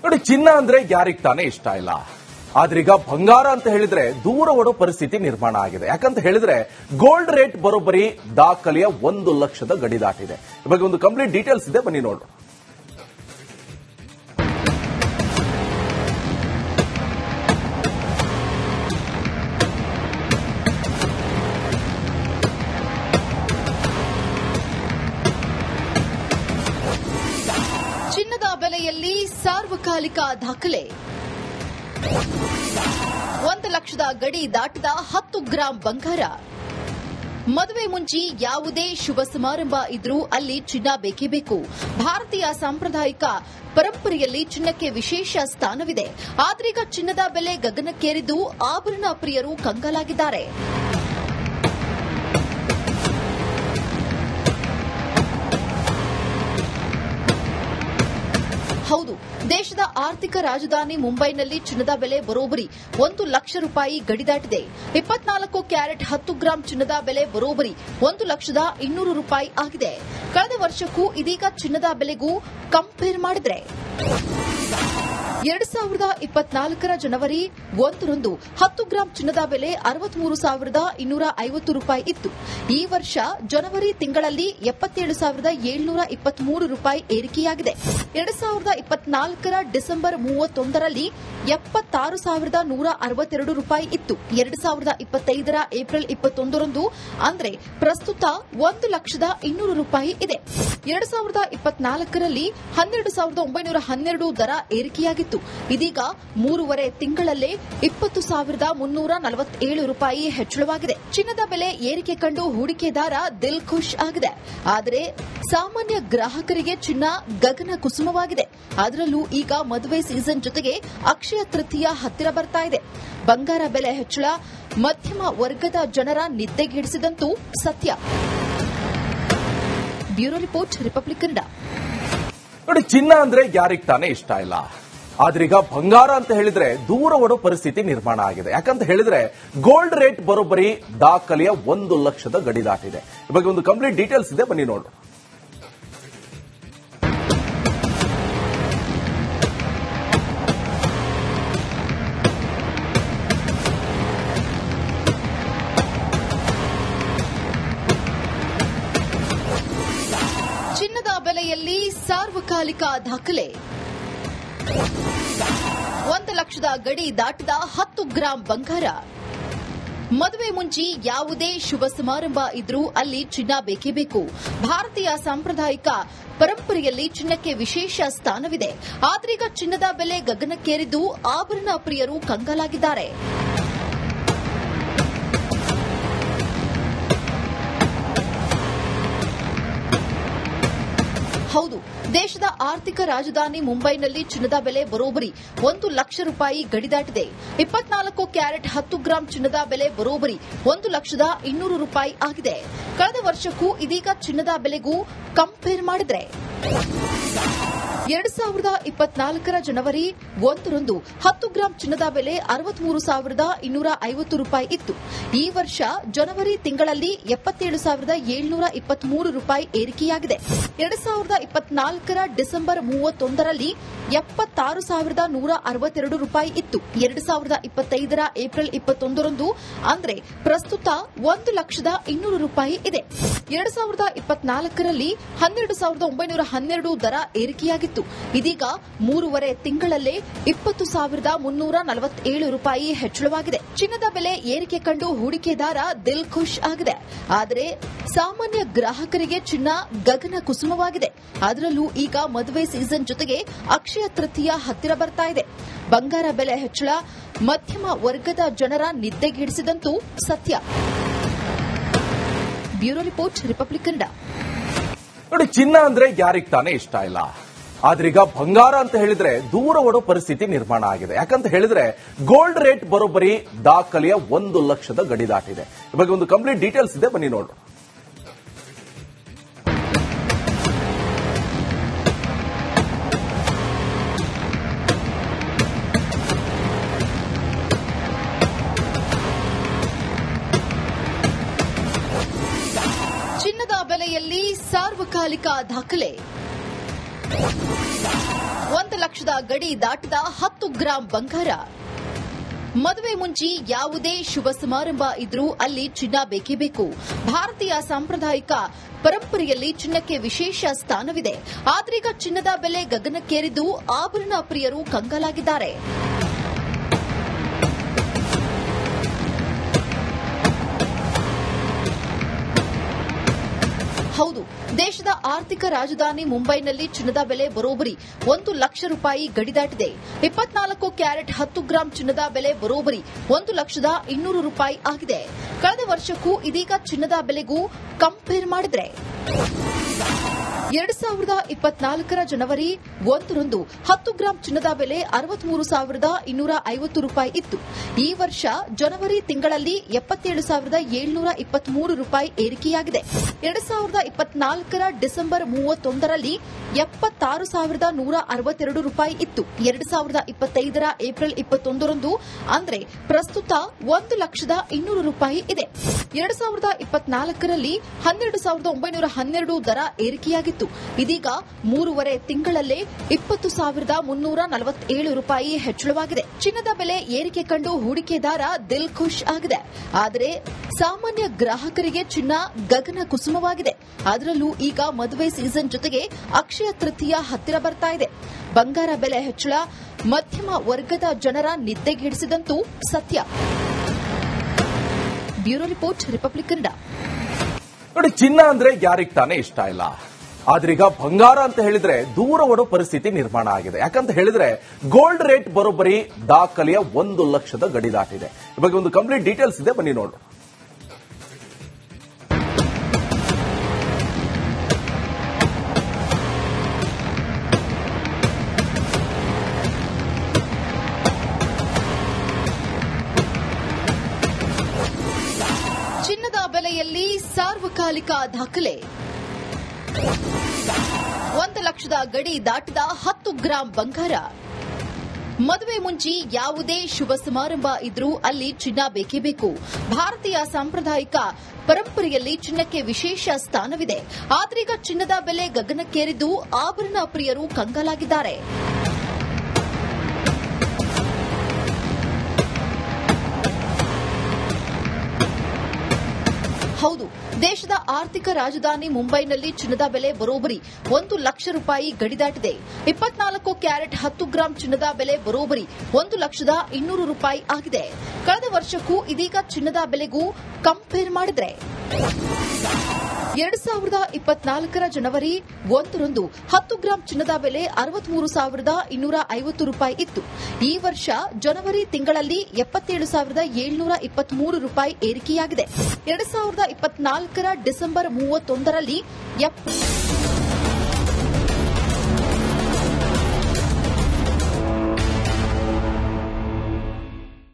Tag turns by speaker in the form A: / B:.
A: ನೋಡಿ, ಚಿನ್ನ ಅಂದ್ರೆ ಯಾರಿಗ್ ತಾನೇ ಇಷ್ಟ ಇಲ್ಲ. ಆದ್ರೀಗ ಬಂಗಾರ ಅಂತ ಹೇಳಿದ್ರೆ ದೂರ ಓಡೋ ಪರಿಸ್ಥಿತಿ ನಿರ್ಮಾಣ ಆಗಿದೆ. ಯಾಕಂತ ಹೇಳಿದ್ರೆ ಗೋಲ್ಡ್ ರೇಟ್ ಬರೋಬ್ಬರಿ ದಾಖಲೆಯ 1 ಲಕ್ಷದ ಗಡಿ ದಾಟಿದೆ. ಈ ಬಗ್ಗೆ ಒಂದು ಕಂಪ್ಲೀಟ್ ಡೀಟೇಲ್ಸ್ ಇದೆ, ಬನ್ನಿ ನೋಡೋಣ.
B: ಚಿನ್ನದ ಬೆಲೆಯಲ್ಲಿ ಸಾರ್ವಕಾಲಿಕ ದಾಖಲೆ. 1 ಲಕ್ಷದ ಗಡಿ ದಾಟಿದ 10 ಗ್ರಾಂ ಬಂಗಾರ. ಮದುವೆ ಮುಂಚೆ ಯಾವುದೇ ಶುಭ ಸಮಾರಂಭ ಇದ್ರೂ ಅಲ್ಲಿ ಚಿನ್ನ ಬೇಕೇ ಬೇಕು. ಭಾರತೀಯ ಸಾಂಪ್ರದಾಯಿಕ ಪರಂಪರೆಯಲ್ಲಿ ಚಿನ್ನಕ್ಕೆ ವಿಶೇಷ ಸ್ಥಾನವಿದೆ. ಆದ್ರೀಗ ಚಿನ್ನದ ಬೆಲೆ ಗಗನಕ್ಕೇರಿದ್ದು ಆಭರಣ ಪ್ರಿಯರು ಕಂಗಾಲಾಗಿದ್ದಾರೆ. ಹೌದು, ದೇಶದ ಆರ್ಥಿಕ ರಾಜಧಾನಿ ಮುಂಬೈನಲ್ಲಿ ಚಿನ್ನದ ಬೆಲೆ ಬರೋಬ್ಬರಿ 1 ಲಕ್ಷ ರೂಪಾಯಿ ಗಡಿ ದಾಟಿದೆ. 24 ಕ್ಯಾರೆಟ್ 10 ಗ್ರಾಂ ಚಿನ್ನದ ಬೆಲೆ ಬರೋಬ್ಬರಿ 1 ಲಕ್ಷದ 200 ರೂಪಾಯಿ ಆಗಿದೆ. ಕಳೆದ ವರ್ಷಕ್ಕೂ ಇದೀಗ ಚಿನ್ನದ ಬೆಲೆಗೂ ಕಂಪೇರ್ ಮಾಡಿದ್ರೆ 2024ರ ಜನವರಿ 1ರಂದು 10 ಗ್ರಾಂ ಚಿನ್ನದ ಬೆಲೆ 63,250 ರೂಪಾಯಿ ಇತ್ತು. ಈ ವರ್ಷ ಜನವರಿ ತಿಂಗಳಲ್ಲಿ 77,723 ರೂಪಾಯಿ ಏರಿಕೆಯಾಗಿದೆ. 2024ರ ಡಿಸೆಂಬರ್ 31ರಲ್ಲಿ 76,162 ರೂಪಾಯಿ ಇತ್ತು. 2025ರ ಏಪ್ರಿಲ್ 21ರಂದು ಅಂದ್ರೆ ಪ್ರಸ್ತುತ 1 ಲಕ್ಷದ 200 ರೂಪಾಯಿ ಇದೆ. 2024ರಲ್ಲಿ 12,912 ದರ ಏರಿಕೆಯಾಗಿತ್ತು. ಇದೀಗ 3.5 ತಿಂಗಳಲ್ಲೇ 20,347 ರೂಪಾಯಿ ಹೆಚ್ಚಳವಾಗಿದೆ. ಚಿನ್ನದ ಬೆಲೆ ಏರಿಕೆ ಕಂಡು ಹೂಡಿಕೆದಾರ ದಿಲ್ ಖುಷ್ ಆಗಿದೆ. ಆದರೆ ಸಾಮಾನ್ಯ ಗ್ರಾಹಕರಿಗೆ ಚಿನ್ನ ಗಗನ ಕುಸುಮವಾಗಿದೆ. ಅದರಲ್ಲೂ ಈಗ ಮದುವೆ ಸೀಸನ್ ಜೊತೆಗೆ ಅಕ್ಷಯ ತೃತೀಯ ಹತ್ತಿರ ಬರ್ತಾ ಇದೆ. ಬಂಗಾರ ಬೆಲೆ ಹೆಚ್ಚಳ ಮಧ್ಯಮ ವರ್ಗದ ಜನರ ನಿದ್ದೆಗೆಡಿಸಿದಂತೂ ಸತ್ಯ. Bureau report, republic Kannada.
A: ನೋಡಿ, ಚಿನ್ನ ಅಂದ್ರೆ ಯಾರಿಗ್ ತಾನೇ ಇಷ್ಟ ಇಲ್ಲ. ಆದ್ರೀಗ ಬಂಗಾರ ಅಂತ ಹೇಳಿದ್ರೆ ದೂರ ಓಡೋ ಪರಿಸ್ಥಿತಿ ನಿರ್ಮಾಣ ಆಗಿದೆ. ಯಾಕಂತ ಹೇಳಿದ್ರೆ ಗೋಲ್ಡ್ ರೇಟ್ ಬರೋಬ್ಬರಿ ದಾಖಲೆಯ 1 ಲಕ್ಷದ ಗಡಿ ದಾಟಿದೆ. ಈ ಬಗ್ಗೆ ಒಂದು ಕಂಪ್ಲೀಟ್ ಡೀಟೇಲ್ಸ್ ಇದೆ, ಬನ್ನಿ ನೋಡೋಣ.
B: ಚಿನ್ನದ ಬೆಲೆಯಲ್ಲಿ ಸಾರ್ವಕಾಲಿಕ ದಾಖಲೆ. 1 ಲಕ್ಷದ ಗಡಿ ದಾಟಿದ 10 ಗ್ರಾಂ ಬಂಗಾರ. ಮದುವೆ ಮುಂಚೆ ಯಾವುದೇ ಶುಭ ಸಮಾರಂಭ ಇದ್ರೂ ಅಲ್ಲಿ ಚಿನ್ನ ಬೇಕೇ ಬೇಕು. ಭಾರತೀಯ ಸಾಂಪ್ರದಾಯಿಕ ಪರಂಪರೆಯಲ್ಲಿ ಚಿನ್ನಕ್ಕೆ ವಿಶೇಷ ಸ್ಥಾನವಿದೆ. ಆದ್ರೀಗ ಚಿನ್ನದ ಬೆಲೆ ಗಗನಕ್ಕೇರಿದ್ದು ಆಭರಣ ಪ್ರಿಯರು ಕಂಗಾಲಾಗಿದ್ದಾರೆ. ಹೌದು, ದೇಶದ ಆರ್ಥಿಕ ರಾಜಧಾನಿ ಮುಂಬೈನಲ್ಲಿ ಚಿನ್ನದ ಬೆಲೆ ಬರೋಬ್ಬರಿ 1 ಲಕ್ಷ ರೂಪಾಯಿ ಗಡಿ ದಾಟಿದೆ. 24 ಕ್ಯಾರೆಟ್ 10 ಗ್ರಾಂ ಚಿನ್ನದ ಬೆಲೆ ಬರೋಬ್ಬರಿ 1 ಲಕ್ಷದ 200 ರೂಪಾಯಿ ಆಗಿದೆ. ಕಳೆದ ವರ್ಷಕ್ಕೂ ಇದೀಗ ಚಿನ್ನದ ಬೆಲೆಗೂ ಕಂಪೇರ್ ಮಾಡಿದ್ರೆ 2024ರ ಜನವರಿ 1ರಂದು 10 ಗ್ರಾಂ ಚಿನ್ನದ ಬೆಲೆ 63,250 ರೂಪಾಯಿ ಇತ್ತು. ಈ ವರ್ಷ ಜನವರಿ ತಿಂಗಳಲ್ಲಿ 77,723 ರೂಪಾಯಿ ಏರಿಕೆಯಾಗಿದೆ. 2024ರ ಡಿಸೆಂಬರ್ 31ರಲ್ಲಿ 76,162 ರೂಪಾಯಿ ಇತ್ತು. 2025ರ ಏಪ್ರಿಲ್ 21ರಂದು ಅಂದ್ರೆ ಪ್ರಸ್ತುತ 1 ಲಕ್ಷದ 200 ರೂಪಾಯಿ ಇದೆ. 2024ರಲ್ಲಿ 12,912 ದರ ಏರಿಕೆಯಾಗಿತ್ತು. ಇದೀಗ 3.5 ತಿಂಗಳಲ್ಲೇ 20,347 ರೂಪಾಯಿ ಹೆಚ್ಚಳವಾಗಿದೆ. ಚಿನ್ನದ ಬೆಲೆ ಏರಿಕೆ ಕಂಡು ಹೂಡಿಕೆದಾರ ದಿಲ್ ಖುಷ್ ಆಗಿದೆ. ಆದರೆ ಸಾಮಾನ್ಯ ಗ್ರಾಹಕರಿಗೆ ಚಿನ್ನ ಗಗನ ಕುಸುಮವಾಗಿದೆ. ಅದರಲ್ಲೂ ಈಗ ಮದುವೆ ಸೀಸನ್ ಜೊತೆಗೆ ಅಕ್ಷಯ ತೃತೀಯ ಹತ್ತಿರ ಬರ್ತಾ ಇದೆ. ಬಂಗಾರ ಬೆಲೆ ಹೆಚ್ಚಳ ಮಧ್ಯಮ ವರ್ಗದ ಜನರ ನಿದ್ದೆಗೆಡಿಸಿದಂತೂ ಸತ್ಯ. Bureau report, republic Kannada.
A: ನೋಡಿ, ಚಿನ್ನ ಅಂದ್ರೆ ಯಾರಿಗ್ ತಾನೇ ಇಷ್ಟ ಇಲ್ಲ. ಆದ್ರೀಗ ಬಂಗಾರ ಅಂತ ಹೇಳಿದ್ರೆ ದೂರ ಓಡೋ ಪರಿಸ್ಥಿತಿ ನಿರ್ಮಾಣ ಆಗಿದೆ. ಯಾಕಂತ ಹೇಳಿದ್ರೆ ಗೋಲ್ಡ್ ರೇಟ್ ಬರೋಬ್ಬರಿ ದಾಖಲೆಯ 1 ಲಕ್ಷದ ಗಡಿ ದಾಟಿದೆ. ಈ ಬಗ್ಗೆ ಒಂದು ಕಂಪ್ಲೀಟ್ ಡೀಟೇಲ್ಸ್ ಇದೆ, ಬನ್ನಿ ನೋಡೋಣ.
B: ಚಿನ್ನದ ಬೆಲೆಯಲ್ಲಿ ಸಾರ್ವಕಾಲಿಕ ದಾಖಲೆ. 1 ಲಕ್ಷದ ಗಡಿ ದಾಟಿದ 10 ಗ್ರಾಂ ಬಂಗಾರ. ಮದುವೆ ಮುಂಚೆ ಯಾವುದೇ ಶುಭ ಸಮಾರಂಭ ಇದ್ರೂ ಅಲ್ಲಿ ಚಿನ್ನ ಬೇಕೇ ಬೇಕು. ಭಾರತೀಯ ಸಾಂಪ್ರದಾಯಿಕ ಪರಂಪರೆಯಲ್ಲಿ ಚಿನ್ನಕ್ಕೆ ವಿಶೇಷ ಸ್ಥಾನವಿದೆ. ಆದ್ರೀಗ ಚಿನ್ನದ ಬೆಲೆ ಗಗನಕ್ಕೇರಿದ್ದು ಆಭರಣ ಪ್ರಿಯರು ಕಂಗಾಲಾಗಿದ್ದಾರೆ. ಹೌದು, ದೇಶದ ಆರ್ಥಿಕ ರಾಜಧಾನಿ ಮುಂಬೈನಲ್ಲಿ ಚಿನ್ನದ ಬೆಲೆ ಬರೋಬ್ಬರಿ 1 ಲಕ್ಷ ರೂಪಾಯಿ ಗಡಿ ದಾಟಿದೆ. 24 ಕ್ಯಾರೆಟ್ 10 ಗ್ರಾಂ ಚಿನ್ನದ ಬೆಲೆ ಬರೋಬ್ಬರಿ 1,200,000 ರೂಪಾಯಿ ಆಗಿದೆ. ಕಳೆದ ವರ್ಷಕ್ಕೂ ಇದೀಗ ಚಿನ್ನದ ಬೆಲೆಗೂ ಕಂಪೇರ್ ಮಾಡಿದ್ರೆ 2024 ಜನವರಿ 1ರಂದು 10 ಗ್ರಾಂ ಚಿನ್ನದ ಬೆಲೆ 63,250 ರೂಪಾಯಿ ಇತ್ತು. ಈ ವರ್ಷ ಜನವರಿ ತಿಂಗಳಲ್ಲಿ 77,723 ರೂಪಾಯಿ ಏರಿಕೆಯಾಗಿದೆ. 2024 ಡಿಸೆಂಬರ್ 31ರಲ್ಲಿ 76,162 ರೂಪಾಯಿ ಇತ್ತು. 2025 ಏಪ್ರಿಲ್ 21ರಂದು ಅಂದ್ರೆ ಪ್ರಸ್ತುತ 1,200,000 ರೂಪಾಯಿ ಇದೆ. 2024ರಲ್ಲಿ 12,912 ದರ ಏರಿಕೆಯಾಗಿತ್ತು. ಇದೀಗ 3.5 ತಿಂಗಳಲ್ಲೇ 20,347 ರೂಪಾಯಿ ಹೆಚ್ಚಳವಾಗಿದೆ. ಚಿನ್ನದ ಬೆಲೆ ಏರಿಕೆ ಕಂಡು ಹೂಡಿಕೆದಾರ ದಿಲ್ ಖುಷ್ ಆಗಿದೆ. ಆದರೆ ಸಾಮಾನ್ಯ ಗ್ರಾಹಕರಿಗೆ ಚಿನ್ನ ಗಗನ ಕುಸುಮವಾಗಿದೆ. ಅದರಲ್ಲೂ ಈಗ ಮದುವೆ ಸೀಸನ್ ಜೊತೆಗೆ ಅಕ್ಷಯ ತೃತೀಯ ಹತ್ತಿರ ಬರ್ತಾ ಇದೆ. ಬಂಗಾರ ಬೆಲೆ ಹೆಚ್ಚಳ ಮಧ್ಯಮ ವರ್ಗದ ಜನರ ನಿದ್ದೆಗೆಡಿಸಿದಂತೂ ಸತ್ಯ. Bureau report, republic Kannada.
A: ನೋಡಿ, ಚಿನ್ನ ಅಂದ್ರೆ ಯಾರಿಗ್ ತಾನೇ ಇಷ್ಟ ಇಲ್ಲ. ಆದ್ರೀಗ ಬಂಗಾರ ಅಂತ ಹೇಳಿದ್ರೆ ದೂರ ಓಡೋ ಪರಿಸ್ಥಿತಿ ನಿರ್ಮಾಣ ಆಗಿದೆ. ಯಾಕಂತ ಹೇಳಿದ್ರೆ ಗೋಲ್ಡ್ ರೇಟ್ ಬರೋಬ್ಬರಿ ದಾಖಲೆಯ 1 ಲಕ್ಷದ ಗಡಿ ದಾಟಿದೆ. ಈ ಬಗ್ಗೆ ಒಂದು ಕಂಪ್ಲೀಟ್ ಡೀಟೇಲ್ಸ್ ಇದೆ, ಬನ್ನಿ ನೋಡೋಣ.
B: ಚಿನ್ನದ ಬೆಲೆಯಲ್ಲಿ ಸಾರ್ವಕಾಲಿಕ ದಾಖಲೆ. 1 ಲಕ್ಷದ ಗಡಿ ದಾಟಿದ 10 ಗ್ರಾಂ ಬಂಗಾರ. ಮದುವೆ ಮುಂಚೆ ಯಾವುದೇ ಶುಭ ಸಮಾರಂಭ ಇದ್ರೂ ಅಲ್ಲಿ ಚಿನ್ನ ಬೇಕೇ ಬೇಕು. ಭಾರತೀಯ ಸಾಂಪ್ರದಾಯಿಕ ಪರಂಪರೆಯಲ್ಲಿ ಚಿನ್ನಕ್ಕೆ ವಿಶೇಷ ಸ್ಥಾನವಿದೆ. ಆದ್ರೀಗ ಚಿನ್ನದ ಬೆಲೆ ಗಗನಕ್ಕೇರಿದ್ದು ಆಭರಣ ಪ್ರಿಯರು ಕಂಗಾಲಾಗಿದ್ದಾರೆ. ಹೌದು, ದೇಶದ ಆರ್ಥಿಕ ರಾಜಧಾನಿ ಮುಂಬೈನಲ್ಲಿ ಚಿನ್ನದ ಬೆಲೆ ಬರೋಬ್ಬರಿ 1 ಲಕ್ಷ ರೂಪಾಯಿ ಗಡಿ ದಾಟಿದೆ. 24 ಕ್ಯಾರೆಟ್ 10 ಗ್ರಾಂ ಚಿನ್ನದ ಬೆಲೆ ಬರೋಬ್ಬರಿ 1,200,000 ರೂಪಾಯಿ ಆಗಿದೆ. ಕಳೆದ ವರ್ಷಕ್ಕೂ ಇದೀಗ ಚಿನ್ನದ ಬೆಲೆಗೂ ಕಂಪೇರ್ ಮಾಡಿದ್ರೆ 2024 ಜನವರಿ 1ರಂದು 10 ಗ್ರಾಂ ಚಿನ್ನದ ಬೆಲೆ 63,250 ರೂಪಾಯಿ ಇತ್ತು. ಈ ವರ್ಷ ಜನವರಿ ತಿಂಗಳಲ್ಲಿ 77,723 ರೂಪಾಯಿ ಏರಿಕೆಯಾಗಿದೆ. 2024 ಡಿಸೆಂಬರ್ 31ರಲ್ಲಿ